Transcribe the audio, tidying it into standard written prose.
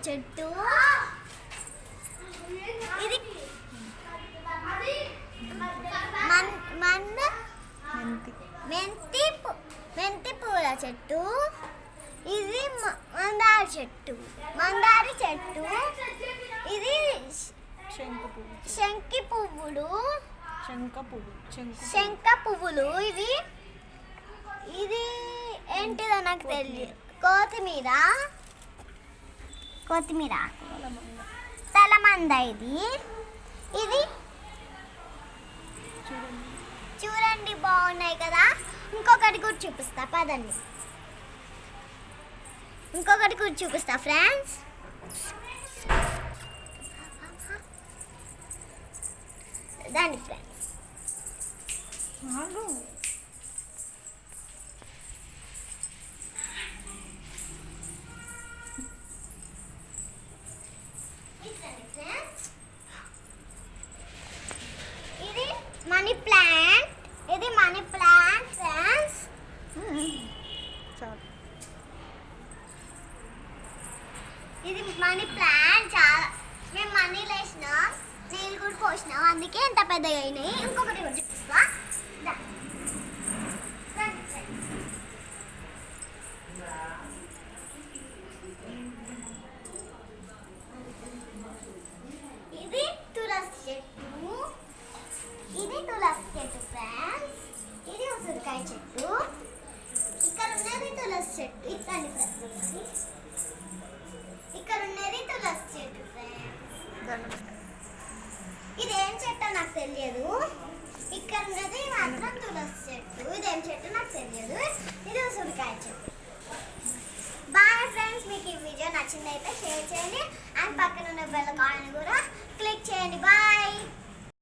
చెట్టు. ఇది మెంతి పూల చెట్టు. ఇది మందారి చెట్టు. ఇది శంఖ పువ్వులు. ఇది ఏంటిదో నాకు తెలియదు. కొత్తిమీర సలమంద. ఇది చూడండి బాగున్నాయి కదా. ఇంకొకటి కూడా చూపిస్తా పదండి. ఫ్రెండ్స్. దాన్ని ఫ్రెండ్స్ ఇది మనీ ప్లాంట్. ఫ్రెండ్స్. ఇది మనీ ప్లాంట్. చాలా మేము మనీలు వేసినాం, నీళ్ళు కూడా పోసినాం, అందుకే ఎంత పెద్దగా అయినాయి. ఇంకొకటి కూడా చూపిస్తా. ఇది తులసి చెట్టు. ఫ్రెండ్స్. ఇది ఉసిరికాయ చెట్టు. ఇక్కడ ఉన్నది తులసి చెట్టు. ఇక్కడ ఉన్నది తులసి చెట్టు. ఫ్రెండ్స్. ఇదేం చెట్టు నాకు తెలియదు. ఇక్కడ ఉన్నది మాత్రం తులసి చెట్టు. ఇదేం చెట్టు నాకు తెలియదు. ఇది ఉసిరికాయ చెట్టు. Bye friends. మీకు ఈ వీడియో నచ్చిందైతే షేర్ చేయండి అండ్ పక్కన ఉన్న బెల్ ఐకాన్ కూడా క్లిక్ చేయండి. బాయ్.